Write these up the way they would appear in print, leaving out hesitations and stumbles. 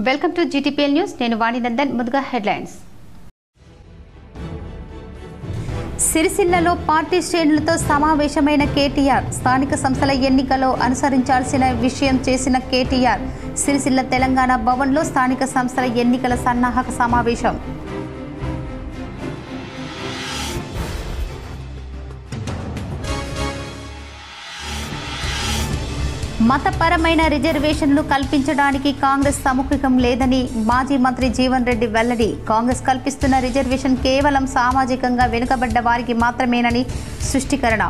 Welcome to GTPL news. నేను వాణినందన్. ముందుగా headlines. సిరిసిల్లలో పార్టీ శ్రేణులతో సమావేశమైన కేటీఆర్. స్థానిక సంస్థల ఎన్నికలో అనుసరించాల్సిన విషయం చేసిన కేటీఆర్. సిరిసిల్ల తెలంగాణ భవన్లో స్థానిక సంస్థల ఎన్నికల సన్నాహక సమావేశం. మతపరమైన రిజర్వేషన్లు కల్పించడానికి కాంగ్రెస్ సముఖం లేదని మాజీ మంత్రి జీవన్ రెడ్డి వెల్లడి. కాంగ్రెస్ కల్పిస్తున్న రిజర్వేషన్ కేవలం సామాజికంగా వెనుకబడ్డ వారికి మాత్రమేనని స్పష్టీకరణ.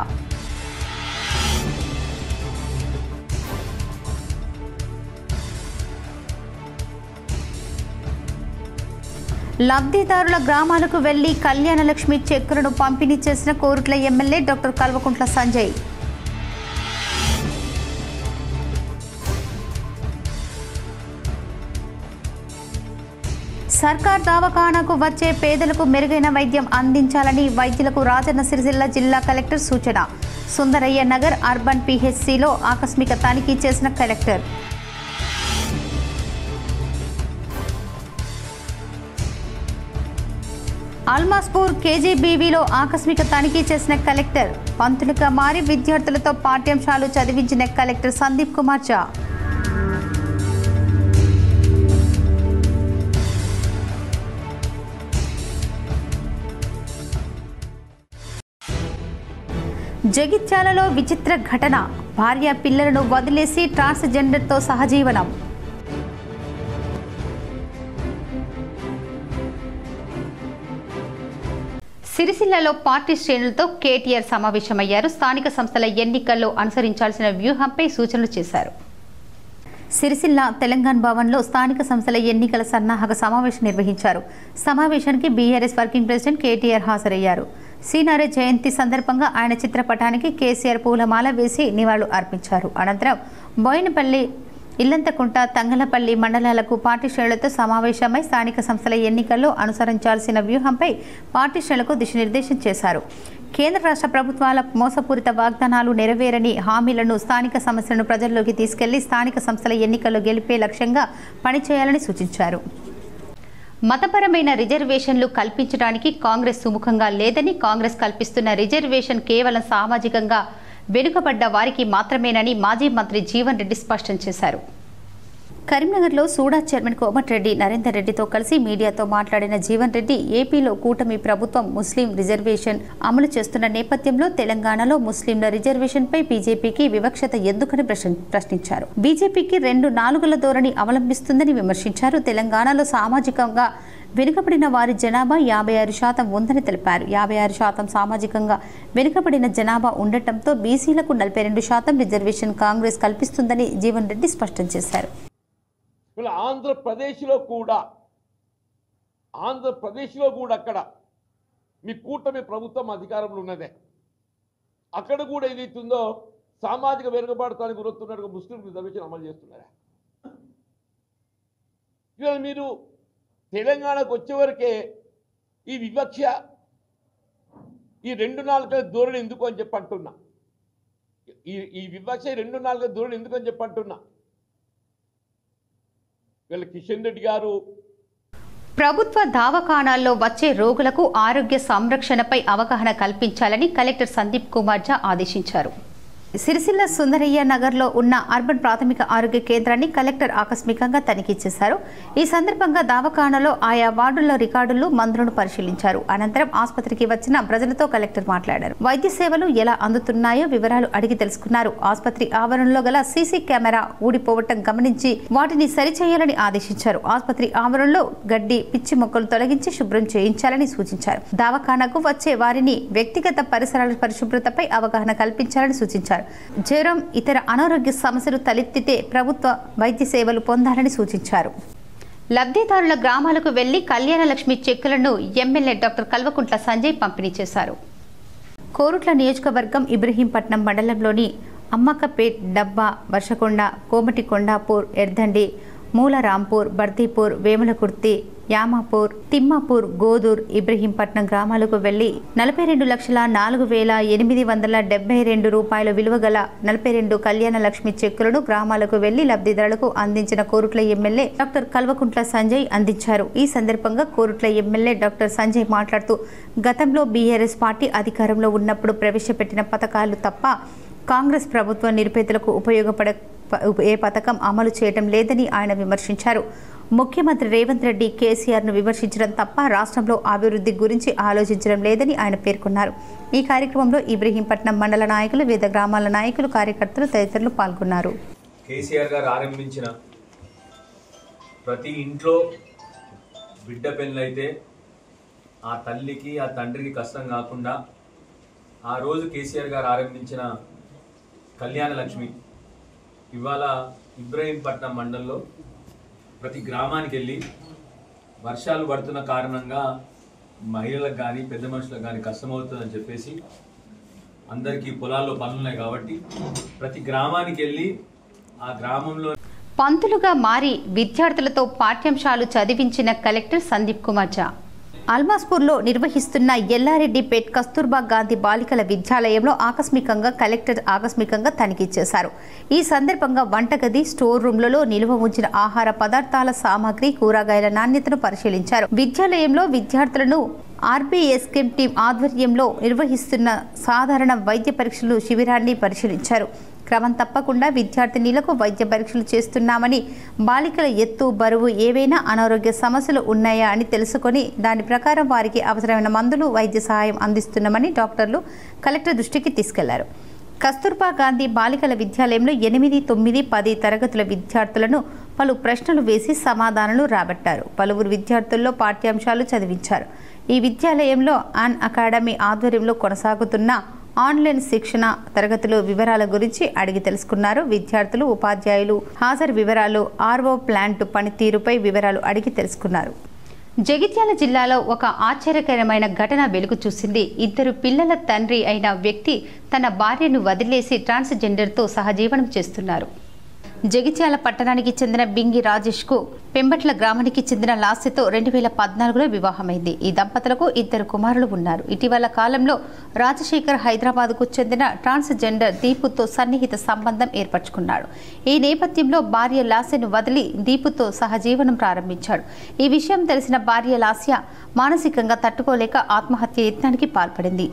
లబ్ధిదారుల గ్రామాలకు వెళ్లి కళ్యాణలక్ష్మి చెక్కులను పంపిణీ చేసిన కోరుట్ల ఎమ్మెల్యే డాక్టర్ కల్వకుంట్ల సంజయ్. సర్కార్ దవాఖానాకు వచ్చే పేదలకు మెరుగైన వైద్యం అందించాలని వైద్యులకు రాజన్న సిరిసిల్ల జిల్లా కలెక్టర్ సూచన. సుందరయ్య నగర్ అర్బన్ పీహెచ్సిలో ఆకస్మిక తనిఖీ చేసిన కలెక్టర్. అల్మాస్పూర్ కేజీబీవీలో ఆకస్మిక తనిఖీ చేసిన కలెక్టర్. పంతులుగా మారి విద్యార్థులతో పాఠ్యాంశాలు చదివించిన కలెక్టర్ సందీప్ కుమార్ ఝా. జగిత్యాలలో విచిత్ర ఘటన. భార్య పిల్లలను వదిలేసి ట్రాన్స్జెండర్తో సహజీవనం. సిరిసిల్లలో పార్టీ శ్రేణులతో కేటీఆర్ సమావేశమయ్యారు. స్థానిక సంస్థల ఎన్నికల్లో అనుసరించాల్సిన వ్యూహంపై సూచనలు చేశారు. సిరిసిల్ల తెలంగాణ భవన్లో స్థానిక సంస్థల ఎన్నికల సన్నాహక సమావేశం నిర్వహించారు. సమావేశానికి బీఆర్ఎస్ వర్కింగ్ ప్రెసిడెంట్ కేటీఆర్ హాజరయ్యారు. సీనారే జయంతి సందర్భంగా ఆయన చిత్రపటానికి కేసీఆర్ పూలమాల వేసి నివాళులు అర్పించారు. అనంతరం బోయినపల్లి, ఇల్లంతకుంట, తంగలపల్లి మండలాలకు పార్టీ శ్రేణులతో సమావేశమై స్థానిక సంస్థల ఎన్నికల్లో అనుసరించాల్సిన వ్యూహంపై పార్టీ శ్రేణులకు దిశానిర్దేశం చేశారు. కేంద్ర రాష్ట్ర ప్రభుత్వాల మోసపూరిత వాగ్దానాలు, నెరవేరని హామీలను, స్థానిక సమస్యలను ప్రజల్లోకి తీసుకెళ్లి స్థానిక సంస్థల ఎన్నికల్లో గెలిపే లక్ష్యంగా పనిచేయాలని సూచించారు. మతపరమైన రిజర్వేషన్లు కల్పించడానికి కాంగ్రెస్ సుముఖంగా లేదని, కాంగ్రెస్ కల్పిస్తున్న రిజర్వేషన్ కేవలం సామాజికంగా వెనుకబడ్డ వారికి మాత్రమేనని మాజీ మంత్రి జీవన్ రెడ్డి స్పష్టం చేశారు. కరీంనగర్లో సూడా చైర్మన్ కోమటిరెడ్డి నరేందర్ రెడ్డితో కలిసి మీడియాతో మాట్లాడిన జీవన్ రెడ్డి, ఏపీలో కూటమి ప్రభుత్వం ముస్లిం రిజర్వేషన్ అమలు చేస్తున్న నేపథ్యంలో తెలంగాణలో ముస్లింల రిజర్వేషన్పై బీజేపీకి వివక్షత ఎందుకని ప్రశ్నించారు. బీజేపీకి 2 నాలుగుల ధోరణి అవలంబిస్తుందని విమర్శించారు. తెలంగాణలో సామాజికంగా వెనుకబడిన వారి జనాభా 56% ఉందని తెలిపారు. 56% సామాజికంగా వెనుకబడిన జనాభా ఉండటంతో బీసీలకు 42% రిజర్వేషన్ కాంగ్రెస్ కల్పిస్తుందని జీవన్ రెడ్డి స్పష్టం చేశారు. ఆంధ్రప్రదేశ్లో కూడా అక్కడ మీ కూటమి ప్రభుత్వం అధికారంలో ఉన్నదే. అక్కడ కూడా ఏదైతుందో సామాజిక వెనుకబాటుతానికి గురవుతున్నట్టుగా ముస్లిం రిజర్వేషన్ అమలు చేస్తున్నారా? ఇవాళ మీరు తెలంగాణకు వచ్చేవరకే ఈ వివక్ష, ఈ 2 నాలుగుల ధోరణి ఎందుకు అని చెప్పి అంటున్నా. ఈ వివక్ష 2 నాలుగుల ధోరణి ఎందుకు అని చెప్పి అంటున్నా. వీళ్ళ కిషన్ రెడ్డి గారు ప్రభుత్వ దవాఖానాల్లో వచ్చే రోగులకు ఆరోగ్య సంరక్షణపై అవగాహన కల్పించాలని కలెక్టర్ సందీప్ కుమార్ ఝా ఆదేశించారు. సిరిసిల్ల సుందరయ్య నగర్లో ఉన్న అర్బన్ ప్రాథమిక ఆరోగ్య కేంద్రాన్ని కలెక్టర్ ఆకస్మికంగా తనిఖీ చేశారు. ఈ సందర్భంగా దవాఖానాలో ఆయా వార్డుల రికార్డులు, మందులను పరిశీలించారు. అనంతరం ఆసుపత్రికి వచ్చిన ప్రజలతో కలెక్టర్ మాట్లాడారు. వైద్య సేవలు ఎలా అందుతున్నాయో వివరాలు అడిగి తెలుసుకున్నారు. ఆసుపత్రి ఆవరణలో గల సీసీ కెమెరా ఊడిపోవటం గమనించి వాటిని సరిచేయాలని ఆదేశించారు. ఆసుపత్రి ఆవరణలో గడ్డి, పిచ్చి మొక్కలు తొలగించి శుభ్రం చేయించాలని సూచించారు. దవాఖానాకు వచ్చే వారిని వ్యక్తిగత పరిసరాల పరిశుభ్రతపై అవగాహన కల్పించాలని సూచించారు. జ్వరం, ఇతర అనారోగ్య సమస్యలు తలెత్తితే ప్రభుత్వ వైద్య సేవలు పొందాలని సూచించారు. లబ్ధిదారుల గ్రామాలకు వెళ్లి కళ్యాణలక్ష్మి చెక్కులను ఎమ్మెల్యే డాక్టర్ కల్వకుంట్ల సంజయ్ పంపిణీ చేశారు. కోరుట్ల నియోజకవర్గం ఇబ్రహీంపట్నం మండలంలోని అమ్మకపేట్, డబ్బా, వర్షకొండ, కోమటి కొండాపూర్, ఎర్దండి, మూలరాంపూర్, బర్దీపూర్, వేములకుర్తి, యామాపూర్, తిమ్మాపూర్, గోదూర్, ఇబ్రహీంపట్నం గ్రామాలకు వెళ్లి 42,04,872 రూపాయల విలువ గల 42 కళ్యాణ లక్ష్మి చెక్కులను గ్రామాలకు వెళ్లి లబ్ధిదారులకు అందించిన కోరుట్ల ఎమ్మెల్యే డాక్టర్ కల్వకుంట్ల సంజయ్ అందించారు. ఈ సందర్భంగా కోరుట్ల ఎమ్మెల్యే డాక్టర్ సంజయ్ మాట్లాడుతూ గతంలో బీఆర్ఎస్ పార్టీ అధికారంలో ఉన్నప్పుడు ప్రవేశపెట్టిన పథకాలు తప్ప కాంగ్రెస్ ప్రభుత్వం నిరుపేదలకు ఉపయోగపడే ఏ పథకం అమలు చేయడం లేదని ఆయన విమర్శించారు. ముఖ్యమంత్రి రేవంత్ రెడ్డి కేసీఆర్ను విమర్శించడం తప్ప రాష్ట్రంలో అభివృద్ధి గురించి ఆలోచించడం లేదని ఆయన పేర్కొన్నారు. ఈ కార్యక్రమంలో ఇబ్రహీంపట్నం మండల నాయకులు, వివిధ గ్రామాల నాయకులు, కార్యకర్తలు తదితరులు పాల్గొన్నారు. కేసీఆర్ గారు ఆరంభించిన ప్రతి ఇంట్లో బిడ్డ పెళ్ళైతే ఆ తల్లికి ఆ తండ్రికి కష్టం కాకుండా ఆ రోజు కేసీఆర్ గారు ఆరంభించిన కళ్యాణ లక్ష్మి ఇవాళ ఇబ్రహీంపట్నం మండలంలో ప్రతి గ్రామానికి వెళ్ళి వర్షాలు పడుతున్న కారణంగా మహిళలకు కానీ పెద్ద మనుషులకు కానీ కష్టమవుతుందని చెప్పేసి అందరికీ పొలాల్లో పనులున్నాయి కాబట్టి ప్రతి గ్రామానికి వెళ్ళి ఆ గ్రామంలో పంతులుగా మారి విద్యార్థులతో పాఠ్యాంశాలు చదివించిన కలెక్టర్ సందీప్ కుమార్ ఝా అల్మాస్పూర్లో నిర్వహిస్తున్న ఎల్లారెడ్డిపేట్ కస్తూర్బా గాంధీ బాలికల విద్యాలయంలో ఆకస్మికంగా తనిఖీ చేశారు. ఈ సందర్భంగా వంటగది, స్టోర్ రూమ్లలో నిల్వ ఉంచిన ఆహార పదార్థాల సామాగ్రి, కూరగాయల నాణ్యతను పరిశీలించారు. విద్యాలయంలో విద్యార్థులను ఆర్బీఎస్కేం టీం ఆధ్వర్యంలో నిర్వహిస్తున్న సాధారణ వైద్య పరీక్షలు శిబిరాన్ని పరిశీలించారు. క్రమం తప్పకుండా విద్యార్థినీలకు వైద్య పరీక్షలు చేస్తున్నామని, బాలికల ఎత్తు, బరువు, ఏవైనా అనారోగ్య సమస్యలు ఉన్నాయా అని తెలుసుకొని దాని ప్రకారం వారికి అవసరమైన మందులు, వైద్య సహాయం అందిస్తున్నామని డాక్టర్లు కలెక్టర్ దృష్టికి తీసుకెళ్లారు. కస్తూర్బా గాంధీ బాలికల విద్యాలయంలో 8, 9, 10 తరగతుల విద్యార్థులను పలు ప్రశ్నలు వేసి సమాధానాలు రాబట్టారు. పలువురు విద్యార్థుల్లో పాఠ్యాంశాలు చదివించారు. ఈ విద్యాలయంలో అన్ అకాడమీ ఆధ్వర్యంలో కొనసాగుతున్న ఆన్లైన్ శిక్షణ తరగతులు వివరాల గురించి అడిగి తెలుసుకున్నారు. విద్యార్థులు, ఉపాధ్యాయులు హాజరు వివరాలు, ఆర్ఓ ప్లాంట్ పనితీరుపై వివరాలు అడిగి తెలుసుకున్నారు. జగిత్యాల జిల్లాలో ఒక ఆశ్చర్యకరమైన ఘటన వెలుగు చూసింది. 2 పిల్లల తండ్రి అయిన వ్యక్తి తన భార్యను వదిలేసి ట్రాన్స్జెండర్తో సహజీవనం చేస్తున్నారు. జగిత్యాల పట్టణానికి చెందిన బింగి రాజేష్కు పెంబట్ల గ్రామానికి చెందిన లాస్యతో 2014లో వివాహమైంది. ఈ దంపతులకు 2 కుమారులు ఉన్నారు. ఇటీవల కాలంలో రాజశేఖర్ హైదరాబాద్కు చెందిన ట్రాన్స్జెండర్ దీపుతో సన్నిహిత సంబంధం ఏర్పరచుకున్నాడు. ఈ నేపథ్యంలో భార్య లాస్యను వదిలి దీపుతో సహజీవనం ప్రారంభించాడు. ఈ విషయం తెలిసిన భార్య లాస్య మానసికంగా తట్టుకోలేక ఆత్మహత్య యత్నానికి పాల్పడింది.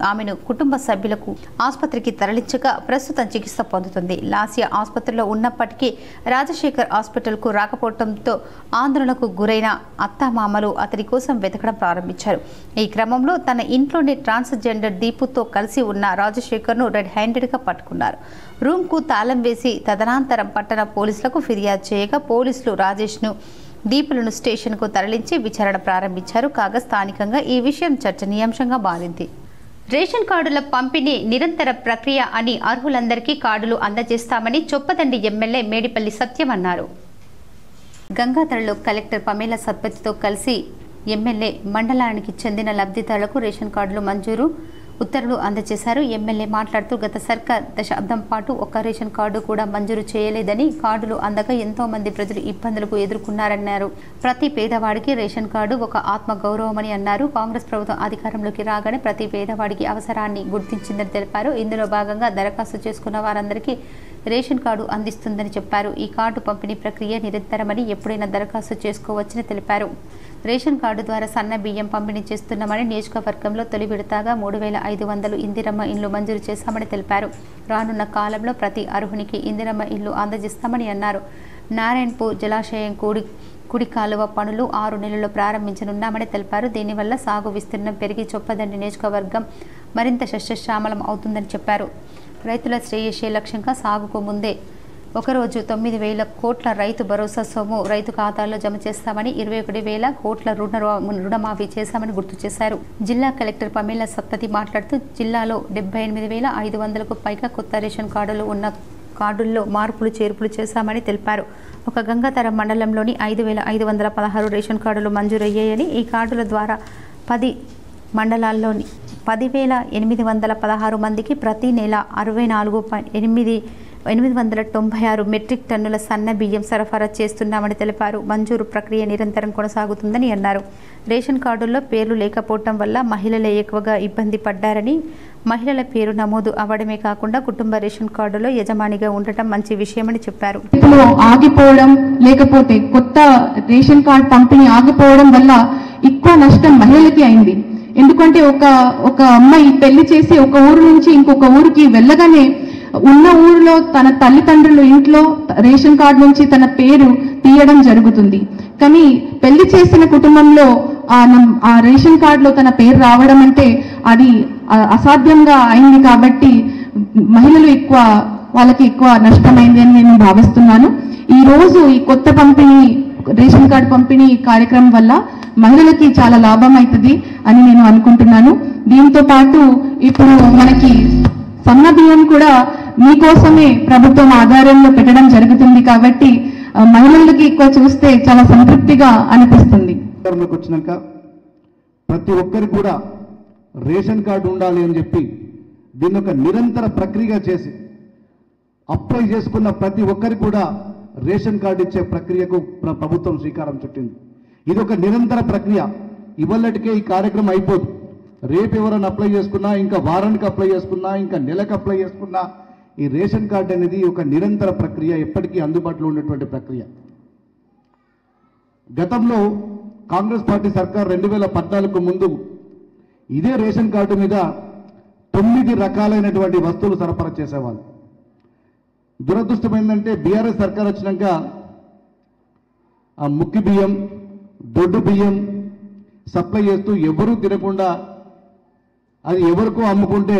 ఆమెను కుటుంబ సభ్యులకు ఆసుపత్రికి తరలించగా ప్రస్తుతం చికిత్స పొందుతుంది. లాస్య ఆసుపత్రిలో ఉన్నప్పటికీ రాజశేఖర్ హాస్పిటల్కు రాకపోవడంతో ఆందోళనకు గురైన అత్తామామలు అతడి కోసం వెతకడం ప్రారంభించారు. ఈ క్రమంలో తన ఇంట్లోనే ట్రాన్స్జెండర్ దీపుతో కలిసి ఉన్న రాజశేఖర్ను రెడ్ హ్యాండెడ్గా పట్టుకున్నారు. రూమ్కు తాళం వేసి తదనంతరం పట్టణ పోలీసులకు ఫిర్యాదు చేయగా పోలీసులు రాజేష్ను, దీపులను స్టేషన్కు తరలించి విచారణ ప్రారంభించారు. కాగా స్థానికంగా ఈ విషయం చర్చనీయాంశంగా మారింది. రేషన్ కార్డుల పంపిణీ నిరంతర ప్రక్రియ అని, అర్హులందరికీ కార్డులు అందజేస్తామని చొప్పదండి ఎమ్మెల్యే మేడిపల్లి సత్యం అన్నారు. గంగాధరలో కలెక్టర్ పమేలా సత్పతితో కలిసి ఎమ్మెల్యే మండలానికి చెందిన లబ్ధిదారులకు రేషన్ కార్డులు మంజూరు ఉత్తర్వులు అందజేశారు. ఎమ్మెల్యే మాట్లాడుతూ గత సర్కార్ దశాబ్దం పాటు ఒక్క రేషన్ కార్డు కూడా మంజూరు చేయలేదని, కార్డులు అందక ఎంతో మంది ప్రజలు ఇబ్బందులకు ఎదుర్కొన్నారన్నారు. ప్రతి పేదవాడికి రేషన్ కార్డు ఒక ఆత్మ గౌరవమని అన్నారు. కాంగ్రెస్ ప్రభుత్వం అధికారంలోకి రాగానే ప్రతి పేదవాడికి అవసరాన్ని గుర్తించిందని తెలిపారు. ఇందులో భాగంగా దరఖాస్తు చేసుకున్న వారందరికీ రేషన్ కార్డు అందిస్తుందని చెప్పారు. ఈ కార్డు పంపిణీ ప్రక్రియ నిరంతరమని, ఎప్పుడైనా దరఖాస్తు చేసుకోవచ్చని తెలిపారు. రేషన్ కార్డు ద్వారా సన్న బియ్యం పంపిణీ చేస్తున్నామని, నియోజకవర్గంలో తొలి విడతగా 3,500 ఇందిరమ్మ ఇళ్లు మంజూరు చేశామని తెలిపారు. రానున్న కాలంలో ప్రతి అర్హునికి ఇందిరమ్మ ఇల్లు అందజేస్తామని అన్నారు. నారాయణపూర్ జలాశయం కుడి కాలువ పనులు 6 నెలల్లో ప్రారంభించనున్నామని తెలిపారు. దీనివల్ల సాగు విస్తీర్ణం పెరిగి చొప్పదండి నియోజకవర్గం మరింత సస్యశ్యామలం అవుతుందని చెప్పారు. రైతుల శ్రేయస్సే లక్ష్యంగా సాగుకు ముందే ఒకరోజు 9,000 కోట్ల రైతు భరోసా సొమ్ము రైతు ఖాతాల్లో జమ చేస్తామని, 21,000 కోట్ల రుణమాఫీ చేశామని గుర్తు చేశారు. జిల్లా కలెక్టర్ పమేలా సత్పతి మాట్లాడుతూ జిల్లాలో 78,500కు పైగా కొత్త రేషన్ కార్డులు ఉన్న కార్డుల్లో మార్పులు చేర్పులు చేశామని తెలిపారు. ఒక గంగాధర మండలంలోని 5,516 రేషన్ కార్డులు మంజూరయ్యాయని, ఈ కార్డుల ద్వారా 10 మండలాల్లోని 10,816 మందికి ప్రతి నెల 64.8 896 మెట్రిక్ టన్నుల సన్న బియ్యం సరఫరా చేస్తున్నామని తెలిపారు. మంజూరు ప్రక్రియ నిరంతరం కొనసాగుతుందని అన్నారు. రేషన్ కార్డుల్లో పేర్లు లేకపోవడం వల్ల మహిళలే ఎక్కువగా ఇబ్బంది పడ్డారని, మహిళల పేరు నమోదు అవ్వడమే కాకుండా కుటుంబ రేషన్ కార్డులో యజమానిగా ఉండటం మంచి విషయమని చెప్పారు. ఆగిపోవడం లేకపోతే కొత్త రేషన్ కార్డు పంపిణీ ఆగిపోవడం వల్ల ఎక్కువ నష్టం మహిళలకి అయింది. ఎందుకంటే ఒక అమ్మాయి పెళ్లి చేసి ఒక ఊరు నుంచి ఇంకొక ఊరికి వెళ్ళగానే ఉన్న ఊరిలో తన తల్లిదండ్రులు ఇంట్లో రేషన్ కార్డు నుంచి తన పేరు తీయడం జరుగుతుంది. కానీ పెళ్లి చేసిన కుటుంబంలో ఆ రేషన్ కార్డులో తన పేరు రావడం అంటే అది అసాధ్యంగా అయింది. కాబట్టి మహిళలు వాళ్ళకి ఎక్కువ నష్టమైంది అని నేను భావిస్తున్నాను. ఈ రోజు ఈ కొత్త రేషన్ కార్డు పంపిణీ కార్యక్రమం వల్ల మహిళలకి చాలా లాభం అవుతుంది అని నేను అనుకుంటున్నాను. దీంతో పాటు ఇప్పుడు మనకి సన్న బియ్యం కూడా మీకోసమే ప్రభుత్వం ఆధారంలో పెట్టడం జరుగుతుంది. కాబట్టి మహిళలకి ఎక్కువ చూస్తే చాలా సంతృప్తిగా అనిపిస్తుంది. వచ్చినాక ప్రతి ఒక్కరు కూడా రేషన్ కార్డు ఉండాలి అని చెప్పి దీన్ని ఒక నిరంతర ప్రక్రియ చేసి అప్లై చేసుకున్న ప్రతి ఒక్కరికి కూడా రేషన్ కార్డు ఇచ్చే ప్రక్రియకు ప్రభుత్వం శ్రీకారం చుట్టింది. ఇది ఒక నిరంతర ప్రక్రియ. ఇవాళటికే ఈ కార్యక్రమం అయిపోదు. రేపు ఎవరైనా అప్లై చేసుకున్నా, ఇంకా వారానికి అప్లై చేసుకున్నా, ఇంకా నెలకు అప్లై చేసుకున్నా ఈ రేషన్ కార్డు అనేది ఒక నిరంతర ప్రక్రియ, ఎప్పటికీ అందుబాటులో ఉన్నటువంటి ప్రక్రియ. గతంలో కాంగ్రెస్ పార్టీ సర్కార్ 2014కు ముందు ఇదే రేషన్ కార్డు మీద 9 రకాలైనటువంటి వస్తువులు సరఫరా చేసేవాళ్ళు. దురదృష్టం ఏంటంటే బీఆర్ఎస్ సర్కార్ వచ్చినాక ఆ ముక్కి బియ్యం, దొడ్డు బియ్యం సప్లై చేస్తూ ఎవరూ తినకుండా అది ఎవరికో అమ్ముకుంటే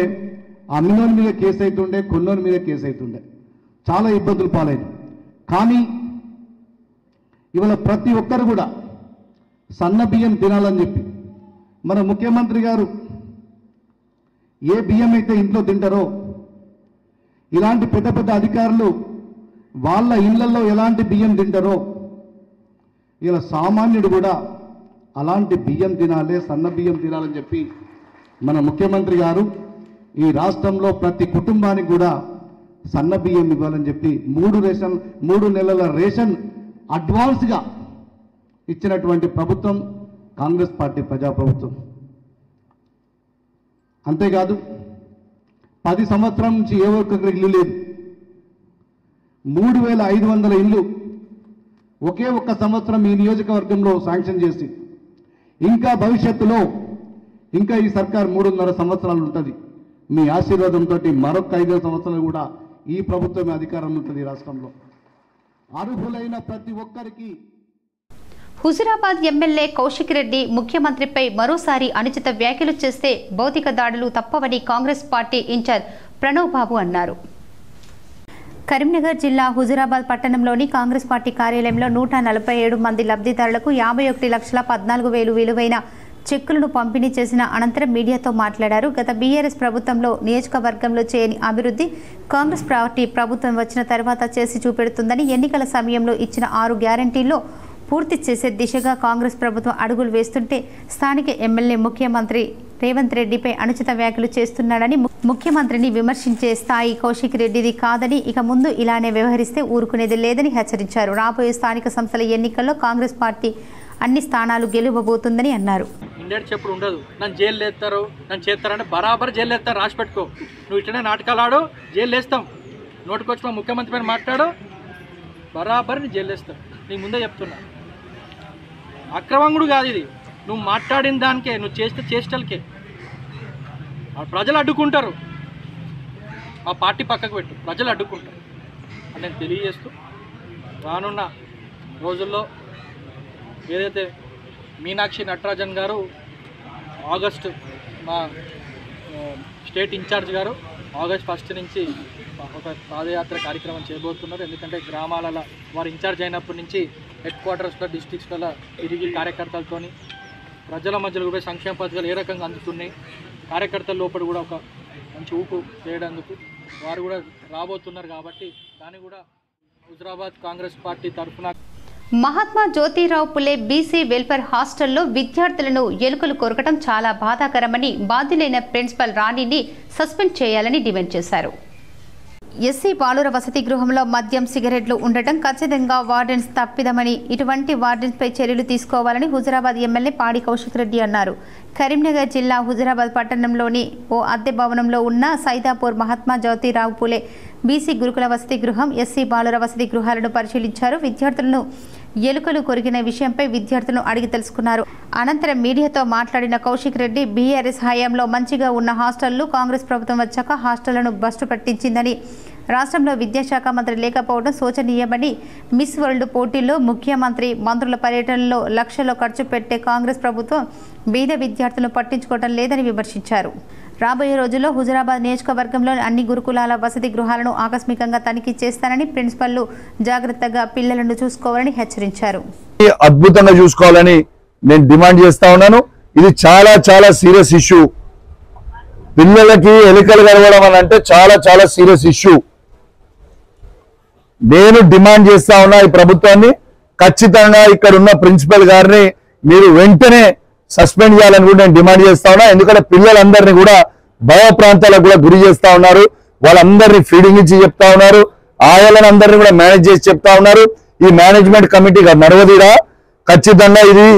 అమ్మినోని మీద కేసు అవుతుండే, కొన్నోని మీద కేసు అవుతుండే, చాలా ఇబ్బందులు పాలైంది. కానీ ఇవాళ ప్రతి ఒక్కరు కూడా సన్న బియ్యం తినాలని చెప్పి మన ముఖ్యమంత్రి గారు ఏ బియ్యం అయితే ఇంట్లో తింటారో ఇలాంటి పెద్ద పెద్ద అధికారులు వాళ్ళ ఇళ్లలో ఎలాంటి బియ్యం తింటారో ఇలా సామాన్యుడు కూడా అలాంటి బియ్యం తినాలి, సన్న బియ్యం తినాలని చెప్పి మన ముఖ్యమంత్రి గారు ఈ రాష్ట్రంలో ప్రతి కుటుంబానికి కూడా సన్న బియ్యం ఇవ్వాలని చెప్పి 3 నెలల రేషన్ అడ్వాన్స్గా ఇచ్చినటువంటి ప్రభుత్వం కాంగ్రెస్ పార్టీ ప్రజాప్రభుత్వం. అంతేకాదు 10 సంవత్సరాల నుంచి ఏ ఒక్కరికి ఇల్లు లేదు. 3500 ఇల్లు ఒకే ఒక్క సంవత్సరం ఈ నియోజకవర్గంలో శాంక్షన్ చేసి ఇంకా భవిష్యత్తులో ఇంకా ఈ సర్కార్ 3.5 సంవత్సరాలు ఉంటుంది. మీ ఆశీర్వాదంతో మరొక 5 సంవత్సరాలు కూడా ఈ ప్రభుత్వమే అధికారంలో ఉంటుంది రాష్ట్రంలో. అర్హులైన ప్రతి ఒక్కరికి. హుజురాబాద్ ఎమ్మెల్యే కౌశిక్ రెడ్డి ముఖ్యమంత్రిపై మరోసారి అనుచిత వ్యాఖ్యలు చేస్తే భౌతిక దాడులు తప్పవని కాంగ్రెస్ పార్టీ ఇన్ఛార్జ్ ప్రణవ్ బాబు అన్నారు. కరీంనగర్ జిల్లా హుజురాబాద్ పట్టణంలోని కాంగ్రెస్ పార్టీ కార్యాలయంలో 147 మంది లబ్ధిదారులకు 51,14,000 విలువైన చెక్కులను పంపిణీ చేసిన అనంతరం మీడియాతో మాట్లాడారు. గత బీఆర్ఎస్ ప్రభుత్వంలో నియోజకవర్గంలో చేయని అభివృద్ధి కాంగ్రెస్ పార్టీ ప్రభుత్వం వచ్చిన తర్వాత చేసి చూపెడుతుందని, ఎన్నికల సమయంలో ఇచ్చిన 6 గ్యారంటీల్లో పూర్తి చేసే దిశగా కాంగ్రెస్ ప్రభుత్వం అడుగులు వేస్తుంటే స్థానిక ఎమ్మెల్యే ముఖ్యమంత్రి రేవంత్ రెడ్డిపై అనుచిత వ్యాఖ్యలు చేస్తున్నాడని, ముఖ్యమంత్రిని విమర్శించే స్థాయి కౌశిక్ రెడ్డిది కాదని, ఇక ముందు ఇలానే వ్యవహరిస్తే ఊరుకునేది లేదని హెచ్చరించారు. రాబోయే స్థానిక సంస్థల ఎన్నికల్లో కాంగ్రెస్ పార్టీ అన్ని స్థానాలు గెలువబోతుందని అన్నారు. ఇండియా చెప్పుడు ఉండదు. నన్ను జైలు వేస్తారు, నన్ను చేస్తారంటే బరాబర్ జైలు వేస్తారు. రాసి పెట్టుకో. నువ్వు ఇట్లనే నాటకాలు ఆడు, జైలు వేస్తాం. నోటికొచ్చి మా ముఖ్యమంత్రి పైన మాట్లాడు, బరాబర్ నీ జైలు వేస్తాం. నీకు ముందే చెప్తున్నా. అక్రమంగుడు కాదు ఇది. నువ్వు మాట్లాడిన దానికే, నువ్వు చేస్తే చేష్టలకే ప్రజలు అడ్డుకుంటారు. ఆ పార్టీ పక్కకు పెట్టు, ప్రజలు అడ్డుకుంటారు అని నేను తెలియజేస్తూ, రానున్న రోజుల్లో ఏదైతే మీనాక్షి నటరాజన్ గారు ఆగస్టు, మా స్టేట్ ఇన్ఛార్జ్ గారు ఆగస్ట్ 1 నుంచి ఒక పాదయాత్ర కార్యక్రమం చేయబోతున్నారు. ఎందుకంటే గ్రామాలలో వారు ఇన్ఛార్జ్ అయినప్పటి నుంచి హెడ్ క్వార్టర్స్లో, డిస్ట్రిక్ట్స్లలో తిరిగి కార్యకర్తలతోని ప్రజల మధ్యలో కూడా సంక్షేమ పథకాలు ఏ రకంగా అందుతున్నాయి, కార్యకర్తల లోపల కూడా ఒక మంచి ఊపు చేయడానికి వారు కూడా రాబోతున్నారు. కాబట్టి దాన్ని కూడా హుజురాబాద్ కాంగ్రెస్ పార్టీ తరఫున మహాత్మా జ్యోతిరావు పులే బీసీ వెల్ఫేర్ హాస్టల్లో విద్యార్థులను ఎలుకలు కొరకటం చాలా బాధాకరమని, బాధ్యులైన ప్రిన్సిపల్ రాణిని సస్పెండ్ చేయాలని డిమాండ్ చేశారు. ఎస్సీ బాలుర వసతి గృహంలో మద్యం సిగరెట్లు ఉండటం ఖచ్చితంగా వార్డెన్స్ తప్పిదమని, ఇటువంటి వార్డెన్స్పై చర్యలు తీసుకోవాలని హుజురాబాద్ ఎమ్మెల్యే పాడి కౌశిక్ రెడ్డి అన్నారు. కరీంనగర్ జిల్లా హుజురాబాద్ పట్టణంలోని ఓ అద్దె భవనంలో ఉన్న సైదాపూర్ మహాత్మా జ్యోతిరావు పూలే బీసీ గురుకుల వసతి గృహం, ఎస్సీ బాలుర వసతి గృహాలను పరిశీలించారు. విద్యార్థులను ఎలుకలు కొరికిన విషయంపై విద్యార్థులను అడిగి తెలుసుకున్నారు. అనంతరం మీడియాతో మాట్లాడిన కౌశిక్ రెడ్డి, బీఆర్ఎస్ హయాంలో మంచిగా ఉన్న హాస్టళ్లు కాంగ్రెస్ ప్రభుత్వం వచ్చాక హాస్టళ్లను బస్టు పట్టించిందని, రాష్ట్రంలో విద్యాశాఖ మంత్రి లేకపోవడం శోచనీయమని, మిస్ వరల్డ్ పోటీల్లో ముఖ్యమంత్రి మంత్రుల పర్యటనలో లక్షల్లో ఖర్చు పెట్టే కాంగ్రెస్ ప్రభుత్వం బీద విద్యార్థులను పట్టించుకోవడం లేదని విమర్శించారు. రాబోయే రోజుల్లో హుజురాబాద్ నియోజకవర్గంలోని అన్ని గురుకులాల వసతి గృహాలను ఆకస్మికంగా తనిఖీ చేస్తానని, ప్రిన్సిపల్లు జాగ్రత్తగా పిల్లలను చూసుకోవాలని హెచ్చరించారు. అద్భుతంగా చూసుకోవాలని నేను డిమాండ్ చేస్తా ఉన్నాను. ఇది చాలా చాలా సీరియస్ ఇష్యూ. పిల్లలకి ఎలుకలు కలవడం అని అంటే చాలా చాలా సీరియస్ ఇష్యూ. నేను డిమాండ్ చేస్తా ఉన్నా ఈ ప్రభుత్వాన్ని, ఖచ్చితంగా ఇక్కడ ఉన్న ప్రిన్సిపల్ గారిని మీరు వెంటనే సస్పెండ్ చేయాలని కూడా నేను డిమాండ్ చేస్తా ఉన్నా. ఎందుకంటే పిల్లలందరినీ కూడా భయ ప్రాంతాలకు కూడా గురి చేస్తా ఉన్నారు. వాళ్ళందరినీ ఫీడింగ్ ఇచ్చి చెప్తా ఉన్నారు. ఆయలను అందరినీ కూడా మేనేజ్ చేసి చెప్తా ఉన్నారు. ఈ మేనేజ్మెంట్ కమిటీగా నడవదిరా. ఖచ్చితంగా ఇది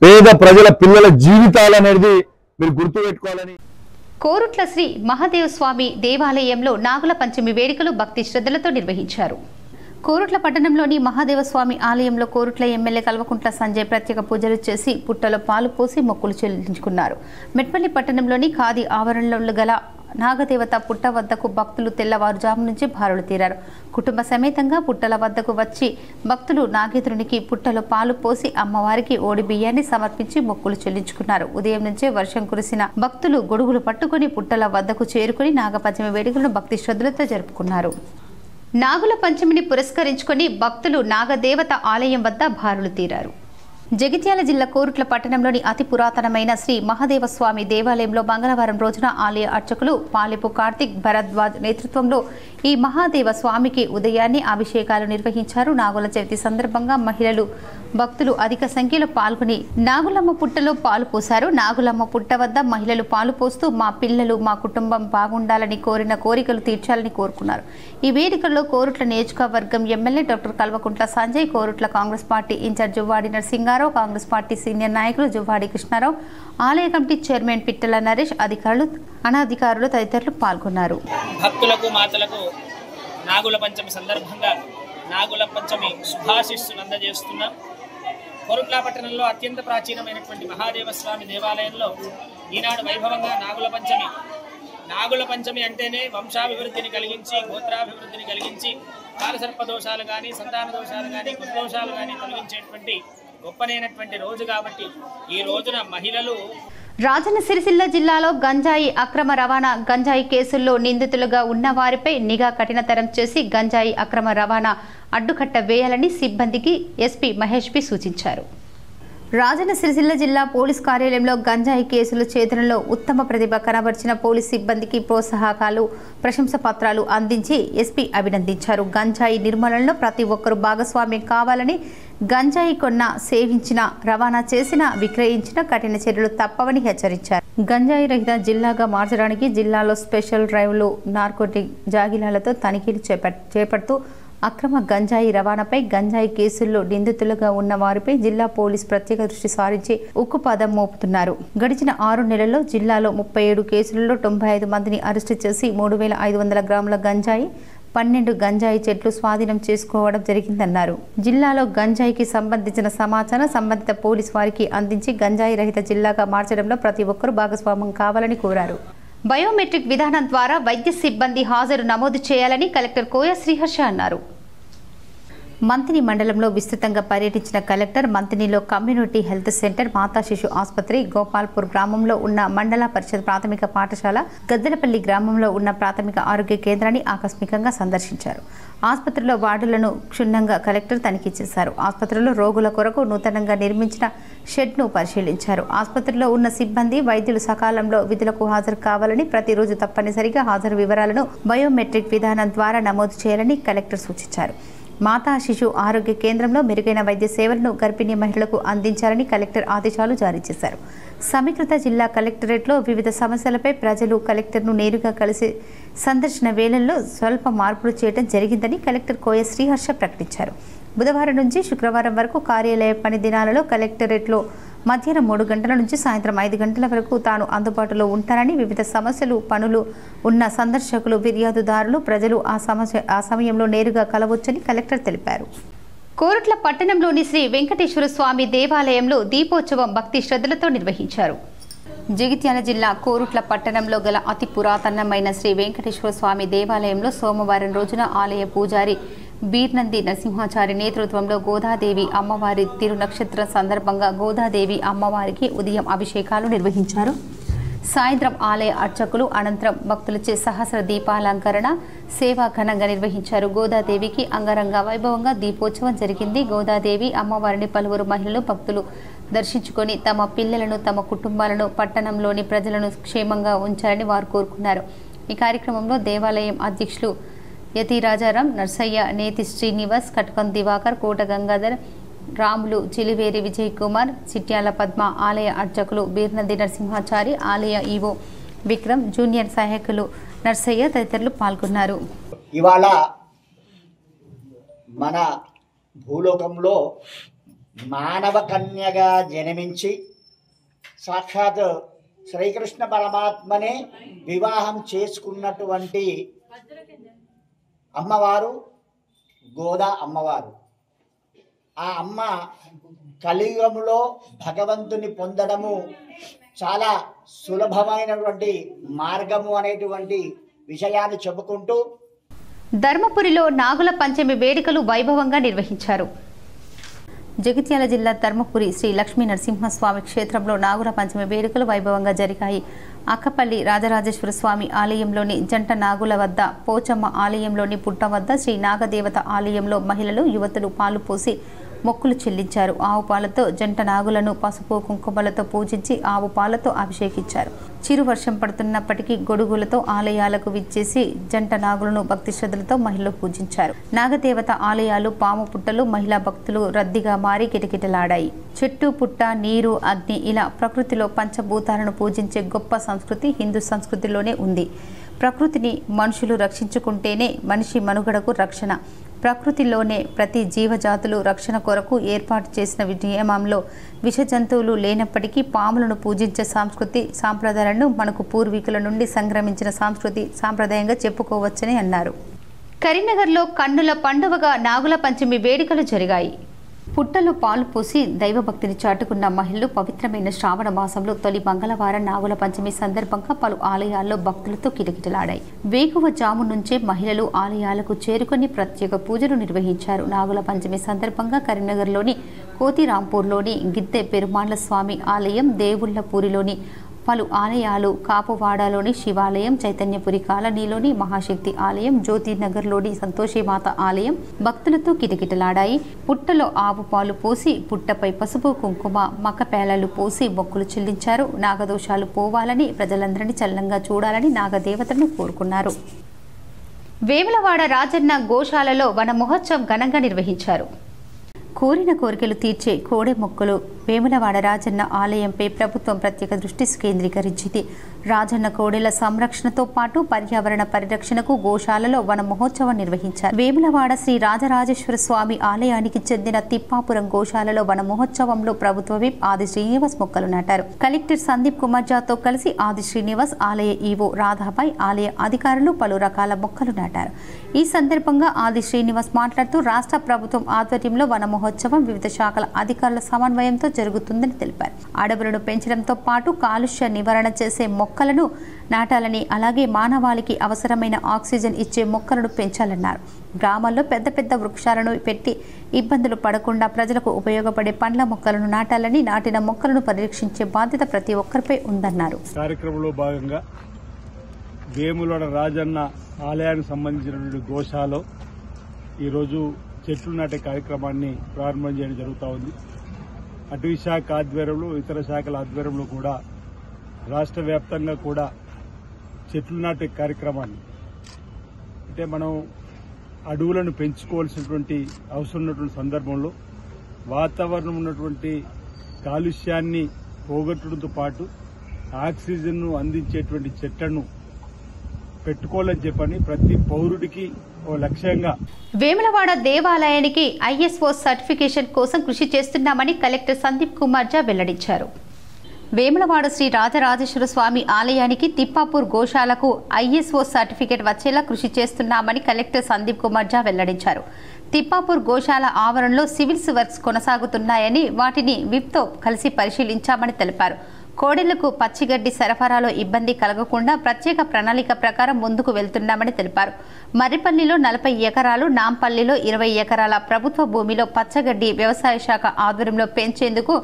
పేద ప్రజల పిల్లల జీవితాలు అనేది మీరు గుర్తుపెట్టుకోవాలని. కోరుట్ల శ్రీ మహాదేవ స్వామి దేవాలయంలో నాగుల పంచమి వేడుకలు భక్తి శ్రద్ధలతో నిర్వహించారు. కోరుట్ల పట్టణంలోని మహాదేవ స్వామి ఆలయంలో కోరుట్ల ఎమ్మెల్యే కల్వకుంట్ల సంజయ్ ప్రత్యేక పూజలు చేసి పుట్టలో పాలు పోసి మొక్కులు చెల్లించుకున్నారు. మెట్పల్లి పట్టణంలోని ఖాదీ ఆవరణలో గల నాగదేవత పుట్ట వద్దకు భక్తులు తెల్లవారుజాము నుంచి బారులు తీరారు. కుటుంబ సమేతంగా పుట్టల వద్దకు వచ్చి భక్తులు నాగేంద్రునికి పుట్టలో పాలు పోసి అమ్మవారికి ఓడి బియ్యాన్ని సమర్పించి మొక్కులు చెల్లించుకున్నారు. ఉదయం నుంచే వర్షం కురిసిన భక్తులు గొడుగులు పట్టుకుని పుట్టల వద్దకు చేరుకుని నాగపంచమి వేడుకలను భక్తి శ్రద్ధలతో జరుపుకున్నారు. నాగుల పంచమిని పురస్కరించుకొని భక్తులు నాగదేవత ఆలయం వద్ద బారులు తీరారు. జగిత్యాల జిల్లా కోరుట్ల పట్టణంలోని అతి పురాతనమైన శ్రీ మహాదేవ స్వామి దేవాలయంలో మంగళవారం రోజున ఆలయ అర్చకులు పాలెపు కార్తిక్ భరద్వాజ్ నేతృత్వంలో ఈ మహాదేవ స్వామికి ఉదయాన్నే అభిషేకాలు నిర్వహించారు. నాగుల చవితి సందర్భంగా మహిళలు భక్తులు అధిక సంఖ్యలో పాల్గొని నాగులమ్మ పుట్టలో పాలు పోశారు. నాగులమ్మ పుట్ట వద్ద మహిళలు పాలు పోస్తూ మా పిల్లలు మా కుటుంబం బాగుండాలని కోరిన కోరికలు తీర్చాలని కోరుకున్నారు. ఈ వేడుకల్లో కోరుట్ల నియోజకవర్గం MLA doctor Kalvakuntla Sanjay, Korutla Congress party in-charge Juvvadi Narasingarao, Congress party senior నాయకులు జువ్వాడి కృష్ణారావు, ఆలయ కమిటీ చైర్మన్ పిట్టల నరేష్, అధికారులు అనధికారులు తదితరులు పాల్గొన్నారు. భక్తులకు మాతలకు నాగుల పంచమి సందర్భంగా నాగుల పంచమి శుభాశిస్సులు అందజేస్తున్నాం. కోరుట్ల పట్టణంలో అత్యంత ప్రాచీనమైనటువంటి మహాదేవ స్వామి దేవాలయంలో ఈనాడు వైభవంగా నాగుల పంచమి అంటేనే వంశాభివృద్ధిని కలిగించి, గోత్రాభివృద్ధిని కలిగించి, కాలసర్ప దోషాలు కానీ, సంతాన దోషాలు కానీ, కుదోషాలు కానీ తొలగించేటువంటి గొప్పనైనటువంటి రోజు కాబట్టి ఈ రోజున మహిళలు రాజన్న సిరిసిల్ల జిల్లాలో గంజాయి అక్రమ రవాణా గంజాయి కేసుల్లో నిందితులుగా ఉన్న వారిపై నిఘా కఠినతరం చేసి గంజాయి అక్రమ రవాణా అడ్డుకట్ట వేయాలని సిబ్బందికి ఎస్పీ మహేష్ పి సూచించారు. రాజన్న సిరిసిల్ల జిల్లా పోలీస్ కార్యాలయంలో గంజాయి కేసుల ఛేదనలో ఉత్తమ ప్రతిభ కనబర్చిన పోలీస్ సిబ్బందికి ప్రోత్సాహకాలు, ప్రశంస పత్రాలు అందించి ఎస్పీ అభినందించారు. గంజాయి నిర్మూలనలో ప్రతి ఒక్కరూ భాగస్వామ్యం కావాలని, గంజాయి కొన్న, సేవించిన, రవాణా చేసిన, విక్రయించిన కఠిన చర్యలు తప్పవని హెచ్చరించారు. గంజాయి రహిత జిల్లాగా మార్చడానికి జిల్లాలో స్పెషల్ డ్రైవ్లు, నార్కోటిక్ జాగిలాలతో తనిఖీలు చేపడుతూ అక్రమ గంజాయి రవాణాపై, గంజాయి కేసుల్లో నిందితులుగా ఉన్న వారిపై జిల్లా పోలీస్ ప్రత్యేక దృష్టి సారించి ఉక్కుపాదం మోపుతున్నారు. గడిచిన 6 నెలల్లో జిల్లాలో 37 కేసులలో 95 మందిని అరెస్టు చేసి 3,500 గ్రాముల గంజాయి, 12 గంజాయి చెట్లు స్వాధీనం చేసుకోవడం జరిగిందన్నారు. జిల్లాలో గంజాయికి సంబంధించిన సమాచారం సంబంధిత పోలీస్ వారికి అందించి గంజాయి రహిత జిల్లాగా మార్చడంలో ప్రతి ఒక్కరూ భాగస్వామ్యం కావాలని కోరారు. బయోమెట్రిక్ విధానం ద్వారా వైద్య సిబ్బంది హాజరు నమోదు చేయాలని కలెక్టర్ కోయ శ్రీహర్ష అన్నారు. మంతిని మండలంలో విస్తృతంగా పర్యటించిన కలెక్టర్ మంతినిలో కమ్యూనిటీ హెల్త్ సెంటర్, మాతా శిశు ఆసుపత్రి, గోపాల్పూర్ గ్రామంలో ఉన్న మండల పరిషత్ ప్రాథమిక పాఠశాల, గద్దెలపల్లి గ్రామంలో ఉన్న ప్రాథమిక ఆరోగ్య కేంద్రాన్ని ఆకస్మికంగా సందర్శించారు. ఆసుపత్రిలో వార్డులను క్షుణ్ణంగా కలెక్టర్ తనిఖీ చేశారు. ఆసుపత్రిలో రోగుల కొరకు నూతనంగా నిర్మించిన షెడ్ను పరిశీలించారు. ఆసుపత్రిలో ఉన్న సిబ్బంది, వైద్యులు సకాలంలో విధులకు హాజరు కావాలని, ప్రతిరోజు తప్పనిసరిగా హాజరు వివరాలను బయోమెట్రిక్ విధానం ద్వారా నమోదు చేయాలని కలెక్టర్ సూచించారు. మాతా శిశు ఆరోగ్య కేంద్రంలో మెరుగైన వైద్య సేవలను గర్భిణీ మహిళలకు అందించాలని కలెక్టర్ ఆదేశాలు జారీ చేశారు. సమీకృత జిల్లా కలెక్టరేట్లో వివిధ సమస్యలపై ప్రజలు కలెక్టర్ను నేరుగా కలిసి సందర్శన వేళల్లో స్వల్ప మార్పులు చేయడం జరిగిందని కలెక్టర్ కోయ శ్రీహర్ష ప్రకటించారు. బుధవారం నుంచి శుక్రవారం వరకు కార్యాలయ పని దినాలలో కలెక్టరేట్లో మధ్యాహ్నం 3 గంటల నుంచి సాయంత్రం 5 గంటల వరకు తాను అందుబాటులో ఉంటానని, వివిధ సమస్యలు పనులు ఉన్న సందర్శకులు, ఫిర్యాదుదారులు, ప్రజలు ఆ సమయంలో నేరుగా కలవచ్చని కలెక్టర్ తెలిపారు. కోరుట్ల పట్టణంలోని శ్రీ వెంకటేశ్వర స్వామి దేవాలయంలో దీపోత్సవం భక్తి శ్రద్ధలతో నిర్వహించారు. జగిత్యాల జిల్లా కోరుట్ల పట్టణంలో గల అతి పురాతనమైన శ్రీ వెంకటేశ్వర స్వామి దేవాలయంలో సోమవారం రోజున ఆలయ పూజారి బీర్నంది నరసింహాచారి నేతృత్వంలో గోదాదేవి అమ్మవారి తిరునక్షత్ర సందర్భంగా గోదాదేవి అమ్మవారికి ఉదయం అభిషేకాలు నిర్వహించారు. సాయంత్రం ఆలయ అర్చకులు అనంతరం భక్తులచే సహస్ర దీపాలంకరణ సేవ ఘనంగా నిర్వహించారు. గోదాదేవికి అంగరంగ వైభవంగా దీపోత్సవం జరిగింది. గోదాదేవి అమ్మవారిని పలువురు మహిళలు భక్తులు దర్శించుకొని తమ పిల్లలను, తమ కుటుంబాలను, పట్టణంలోని ప్రజలను క్షేమంగా ఉంచాలని వారు కోరుకున్నారు. ఈ కార్యక్రమంలో దేవాలయం అధ్యక్షులు యతిరాజారాం, నర్సయ్య, నేతి శ్రీనివాస్, కటకం దివాకర్, కోట గంగాధర్, రాములు, చిలివేరి విజయ్ కుమార్, చిట్యాల పద్మ, ఆలయ అర్చకులు బీర్నంది నరసింహాచారి, ఆలయ ఈవో విక్రమ్, జూనియర్ సహాయకులు నర్సయ్య తదితరులు పాల్గొన్నారు. ఇవాళ మన భూలోకంలో మానవ కన్యగా జన్మించి సాక్షాత్ శ్రీకృష్ణ పరమాత్మనే వివాహం చేసుకున్నటువంటి అమ్మవారు గోదా అమ్మవారు. ఆ అమ్మ కలియుగంలో భగవంతుని పొందడము చాలా సులభమైనటువంటి మార్గము అనేటువంటి విషయాన్ని చెప్పుకుంటూ ధర్మపురిలో నాగుల పంచమి వేడుకలు వైభవంగా నిర్వహించారు. జగిత్యాల జిల్లా ధర్మపురి శ్రీ లక్ష్మీ నరసింహస్వామి క్షేత్రంలో నాగుల పంచమి వేడుకలు వైభవంగా జరిగాయి. అక్కపల్లి రాజరాజేశ్వర స్వామి ఆలయంలోని జంట నాగుల వద్ద, పోచమ్మ ఆలయంలోని పుట్ట వద్ద, శ్రీ నాగదేవత ఆలయంలో మహిళలు, యువతులు పాలు పోసి మొక్కులు చెల్లించారు. ఆవు పాలతో జంట నాగులను పసుపు కుంకుమలతో పూజించి ఆవు పాలతో అభిషేకించారు. చిరు వర్షం పడుతున్నప్పటికీ గొడుగులతో ఆలయాలకు విచ్చేసి జంట నాగులను భక్తి శ్రద్ధలతో మహిళలు పూజించారు. నాగదేవత ఆలయాలు, పాము పుట్టలు మహిళా భక్తులు రద్దీగా మారి కిటకిటలాడాయి. చెట్టు, పుట్ట, నీరు, అగ్ని ఇలా ప్రకృతిలో పంచభూతాలను పూజించే గొప్ప సంస్కృతి హిందూ సంస్కృతిలోనే ఉంది. ప్రకృతిని మనుషులు రక్షించుకుంటేనే మనిషి మనుగడకు రక్షణ. ప్రకృతిలోనే ప్రతి జీవజాతులు రక్షణ కొరకు ఏర్పాటు చేసిన నియమంలో విష జంతువులు లేనప్పటికీ పాములను పూజించే సంస్కృతి సాంప్రదాయాలను మనకు పూర్వీకుల నుండి సంక్రమించిన సంస్కృతి సాంప్రదాయంగా చెప్పుకోవచ్చని అన్నారు. కరీంనగర్లో కన్నుల పండువగా నాగుల పంచమి వేడుకలు జరిగాయి. పుట్టలో పాలు పోసి దైవభక్తిని చాటుకున్న మహిళలు పవిత్రమైన శ్రావణ మాసంలో తొలి మంగళవారం నాగుల పంచమి సందర్భంగా పలు ఆలయాల్లో భక్తులతో కిటకిటలాడాయి. వేకువ జాము నుంచే మహిళలు ఆలయాలకు చేరుకొని ప్రత్యేక పూజలు నిర్వహించారు. నాగుల పంచమి సందర్భంగా కరీంనగర్లోని కోతిరాంపూర్లోని గిద్దె పెరుమాళ్ల స్వామి ఆలయం, దేవుళ్లపూరిలోని పలు ఆలయాలు, కాపువాడలోని శివాలయం, చైతన్యపురి కాలనీలోని మహాశక్తి ఆలయం, జ్యోతినగర్లోని సంతోషిమాత ఆలయం భక్తులతో కిటకిటలాడాయి. పుట్టలో ఆవు పాలు పోసి పుట్టపై పసుపు కుంకుమ మక్కపేలలు పోసి మొక్కులు చెల్లించారు. నాగదోషాలు పోవాలని, ప్రజలందరినీ చల్లంగా చూడాలని నాగదేవతలను కోరుకున్నారు. వేములవాడ రాజన్న గోశాలలో వన మహోత్సవం ఘనంగా నిర్వహించారు. కోరిన కోరికలు తీర్చే కోడె మొక్కలు వేములవాడ రాజన్న ఆలయంపై ప్రభుత్వం ప్రత్యేక దృష్టి కేంద్రీకరించింది. రాజన్న కోడెల సంరక్షణతో పాటు పర్యావరణ పరిరక్షణకు గోశాలలో వన మహోత్సవం నిర్వహించారు. వేములవాడ శ్రీ రాజరాజేశ్వర స్వామి ఆలయానికి చెందిన తిప్పాపురం గోశాలలో వన మహోత్సవంలో ప్రభుత్వ విప్ ఆది శ్రీనివాస్ మొక్కలు నాటారు. కలెక్టర్ సందీప్ కుమార్ జాతో కలిసి ఆది శ్రీనివాస్, ఆలయ ఈవో రాధాబాయ్, ఆలయ అధికారులు పలు రకాల మొక్కలు నాటారు. ఈ సందర్భంగా ఆది శ్రీనివాస్ మాట్లాడుతూ రాష్ట్ర ప్రభుత్వం ఆధ్వర్యంలో వన మహోత్సవం వివిధ శాఖల అధికారుల సమన్వయంతో జరుగుతుందని తెలిపారు. అడవులను పెంచడంతో పాటు కాలుష్య నివారణ చేసే మొక్కలను నాటాలని, అలాగే మానవాళికి అవసరమైన ఆక్సిజన్ ఇచ్చే మొక్కలను పెంచాలన్నారు. గ్రామాల్లో పెద్ద పెద్ద వృక్షాలను పెట్టి ఇబ్బందులు పడకుండా ప్రజలకు ఉపయోగపడే పండ్ల మొక్కలను నాటాలని, నాటిన మొక్కలను పరిరక్షించే బాధ్యత ప్రతి ఒక్కరిపై ఉందన్నారు. కార్యక్రమంలో భాగంగా వేములవాడ రాజన్న ఆలయానికి సంబంధించినటువంటి గోశాలలో ఈరోజు చెట్లు నాటే కార్యక్రమాన్ని ప్రారంభం చేయడం జరుగుతూ ఉంది. అటవీ శాఖ ఆధ్వర్యంలో, ఇతర శాఖల ఆధ్వర్యంలో కూడా రాష్ట్ర వ్యాప్తంగా కూడా చెట్లు నాటే కార్యక్రమాన్ని, అంటే మనం అడవులను పెంచుకోవాల్సినటువంటి అవసరం ఉన్నటువంటి సందర్భంలో వాతావరణం ఉన్నటువంటి కాలుష్యాన్ని పోగొట్టడంతో పాటు ఆక్సిజన్ను అందించేటువంటి చెట్లను పెట్టుకోవాలని చెప్పని ప్రతి పౌరుడికి ఓ లక్ష్యంగా వేములవాడ దేవాలయానికి ఐఎస్ఓ సర్టిఫికేషన్ కోసం కృషి చేస్తున్నామని కలెక్టర్ సందీప్ కుమార్ జా వెల్లడించారు. వేములవాడ శ్రీ రాజరాజేశ్వర స్వామి ఆలయానికి తిప్పాపూర్ గోశాలకు ఐఎస్ఓ సర్టిఫికేట్ వచ్చేలా కృషి చేస్తున్నామని కలెక్టర్ సందీప్ కుమార్ జా వెల్లడించారు. తిప్పాపూర్ గోశాల ఆవరణలో సివిల్స్ వర్క్స్ కొనసాగుతున్నాయని వాటిని విప్తో కలిసి పరిశీలించామని తెలిపారు. కోడెలకు పచ్చిగడ్డి సరఫరాలో ఇబ్బంది కలగకుండా ప్రత్యేక ప్రణాళిక ప్రకారం ముందుకు వెళ్తున్నామని తెలిపారు. మర్రిపల్లిలో 40 ఎకరాలు, నాంపల్లిలో 20 ఎకరాల ప్రభుత్వ భూమిలో పచ్చగడ్డి వ్యవసాయ శాఖ ఆధ్వర్యంలో పెంచేందుకు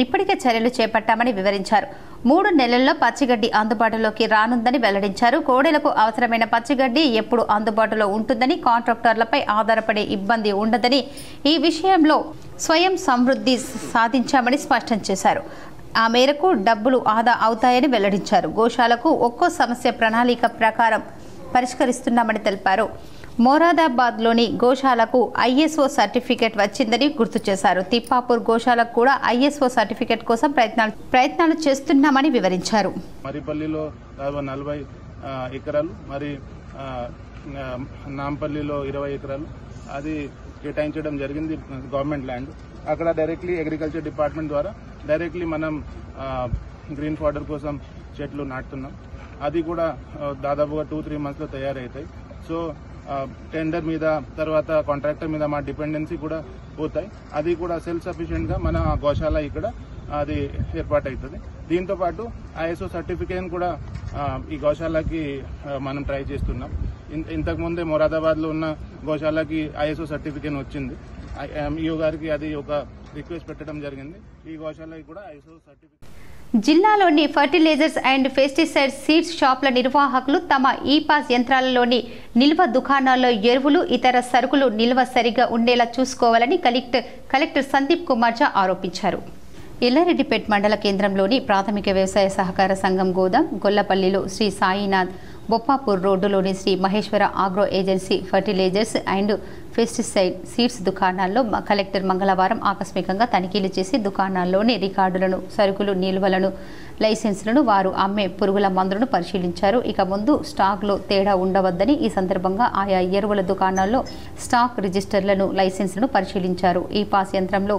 ఇప్పటికే చర్యలు చేపట్టామని వివరించారు. 3 నెలల్లో పచ్చిగడ్డి అందుబాటులోకి రానుందని వెల్లడించారు. కోడెలకు అవసరమైన పచ్చిగడ్డి ఎప్పుడు అందుబాటులో ఉంటుందని, కాంట్రాక్టర్లపై ఆధారపడే ఇబ్బంది ఉండదని, ఈ విషయంలో స్వయం సమృద్ధి సాధించామని స్పష్టం చేశారు. ఆ మేరకు డబ్బులు ఆదా అవుతాయని వెల్లడించారు. గోశాలకు ఒక్కో సమస్య ప్రణాళిక ప్రకారం పరిష్కరిస్తున్నామని తెలిపారు. మొరాదాబాద్లోని గోశాలకు ఐఎస్ఓ సర్టిఫికేట్ వచ్చిందని గుర్తు చేశారు. తిప్పాపూర్ గోశాలకు కూడా ఐఎస్ఓ సర్టిఫికేట్ కోసం ప్రయత్నాలు చేస్తున్నామని వివరించారు. మరిపల్లిలో 40 ఎకరాలు, మరి నాంపల్లిలో 20 ఎకరాలు అది కేటాయించడం జరిగింది గవర్నమెంట్ ల్యాండ్. అక్కడ డైరెక్ట్లీ అగ్రికల్చర్ డిపార్ట్మెంట్ ద్వారా డైరెక్ట్లీ మనం గ్రీన్ ఫాడర్ కోసం చెట్లు నాటుతున్నాం. అది కూడా దాదాపుగా 2-3 మంత్స్లో తయారవుతాయి. సో టెండర్ మీద తర్వాత కాంట్రాక్టర్ మీద మా డిపెండెన్సీ కూడా పోతాయి. అది కూడా సెల్ఫ్ సఫిషియెంట్ గా మన గోశాల ఇక్కడ అది ఏర్పాటవుతుంది. దీంతో పాటు ఐఎస్ఓ సర్టిఫికేషన్ కూడా ఈ గోశాలకి మనం ట్రై చేస్తున్నాం. ఇంతకుముందే మొరాదాబాద్ లో ఉన్న గోశాలకి ఐఎస్ఓ సర్టిఫికేషన్ వచ్చింది. ఎంఈఓ గారికి అది ఒక రిక్వెస్ట్ పెట్టడం జరిగింది. ఈ గోశాలకి కూడా ఐఎస్ఓ సర్టిఫికేషన్. జిల్లాలోని ఫర్టిలైజర్స్ అండ్ పెస్టిసైడ్ సీడ్స్ షాపుల నిర్వాహకులు తమ ఈ-పాస్ యంత్రాలలోని నిల్వ దుకాణాల్లో ఎరువులు, ఇతర సరుకులు నిల్వ సరిగా ఉండేలా చూసుకోవాలని కలెక్టర్ సందీప్ కుమార్ జా ఆరోపించారు. ఎల్లారెడ్డిపేట్ మండల కేంద్రంలోని ప్రాథమిక వ్యవసాయ సహకార సంఘం గోదాం, గొల్లపల్లిలో శ్రీ సాయినాథ్, బొప్పాపూర్ రోడ్డులోని Shri Maheshwara agro agency fertilizers and pesticide seeds దుకాణాల్లో కలెక్టర్ మంగళవారం ఆకస్మికంగా తనిఖీలు చేసి దుకాణాల్లోని రికార్డులను, సరుకులు నిల్వలను, లైసెన్సులను, వారు అమ్మే పురుగుల మందులను పరిశీలించారు. ఇక ముందు స్టాక్లో తేడా ఉండవద్దని ఈ సందర్భంగా ఆయా ఎరువుల దుకాణాల్లో స్టాక్ రిజిస్టర్లను, లైసెన్సులను పరిశీలించారు. ఈ పాస్ యంత్రంలో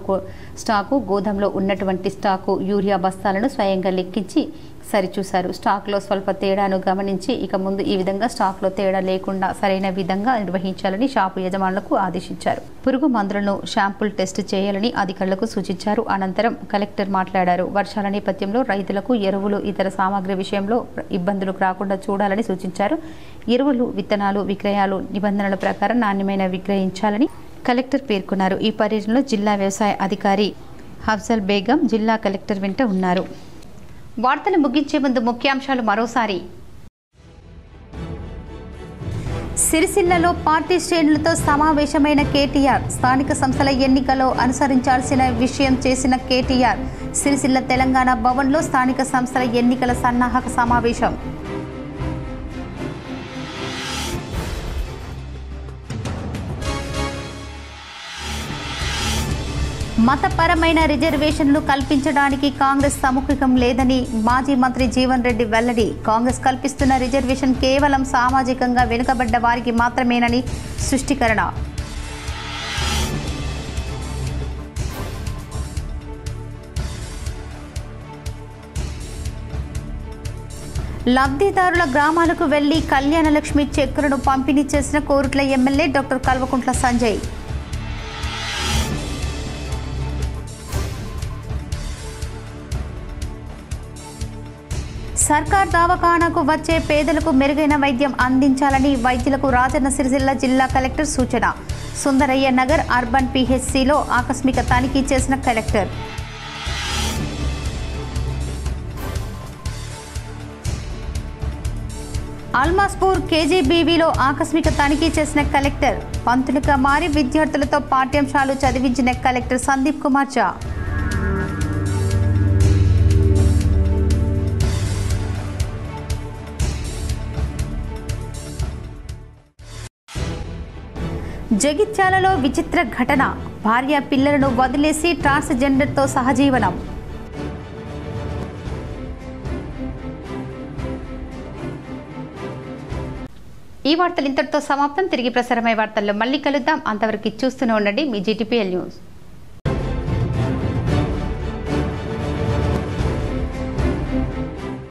స్టాకు, గోదాంలో ఉన్నటువంటి స్టాకు, యూరియా బస్తాలను స్వయంగా లెక్కించి సరిచూశారు. స్టాక్లో స్వల్ప తేడాను గమనించి ఇక ముందు ఈ విధంగా స్టాక్లో తేడా లేకుండా సరైన విధంగా నిర్వహించాలని షాపు యజమానులకు ఆదేశించారు. పురుగు మందులను శాంపుల్ టెస్ట్ చేయాలని అధికారులకు సూచించారు. అనంతరం కలెక్టర్ మాట్లాడారు. వర్షాల నేపథ్యంలో రైతులకు ఎరువులు, ఇతర సామాగ్రి విషయంలో ఇబ్బందులు రాకుండా చూడాలని సూచించారు. ఎరువులు, విత్తనాలు విక్రయాలు నిబంధనల ప్రకారం నాణ్యమైన విక్రయించాలని కలెక్టర్ పేర్కొన్నారు. ఈ పర్యటనలో జిల్లా వ్యవసాయ అధికారి హఫ్జల్ బేగం జిల్లా కలెక్టర్ వెంట ఉన్నారు. వార్తలు ముగించే ముందు ముఖ్యాంశాలు మరోసారి. సిరిసిల్లలో పార్టీ శ్రేణులతో సమావేశమైన కేటీఆర్, స్థానిక సంస్థల ఎన్నికలో అనుసరించాల్సిన విషయం చేసిన కేటీఆర్. సిరిసిల్ల తెలంగాణ భవన్లో స్థానిక సంస్థల ఎన్నికల సన్నాహక సమావేశం. మతపరమైన రిజర్వేషన్లు కల్పించడానికి కాంగ్రెస్ సముఖం లేదని మాజీ మంత్రి జీవన్ రెడ్డి వెల్లడి. కాంగ్రెస్ కల్పిస్తున్న రిజర్వేషన్ కేవలం సామాజికంగా వెనుకబడ్డ వారికి మాత్రమేనని స్పష్టీకరణ. లబ్ధిదారుల గ్రామాలకు వెళ్లి కళ్యాణలక్ష్మి చెక్కులను పంపిణీ చేసిన కోరుట్ల ఎమ్మెల్యే డాక్టర్ కల్వకుంట్ల సంజయ్. సర్కార్ దవాఖానాకు వచ్చే పేదలకు మెరుగైన వైద్యం అందించాలని వైద్యులకు రాజన్న సిరిసిల్ల జిల్లా కలెక్టర్ సూచన. సుందరయ్య నగర్ అర్బన్ పిహెచ్సిలో ఆకస్మిక తనిఖీ చేసిన కలెక్టర్. అల్మాస్పూర్ కేజీబీవీలో ఆకస్మిక తనిఖీ చేసిన కలెక్టర్. పంతులుగా మారి విద్యార్థులతో పాఠ్యాంశాలు చదివించిన కలెక్టర్ సందీప్ కుమార్ జా. జగిత్యాలలో విచిత్ర ఘటన, భార్య పిల్లలను వదిలేసి ట్రాన్స్జెండర్తో సహజీవనం. ఈ వార్తలు ఇంతటితో సమాప్తం. తిరిగి ప్రసారమయ్యే వార్తల్లో మళ్ళీ కలుద్దాం. అంతవరకు చూస్తూనే ఉండండి మీ GTPL న్యూస్.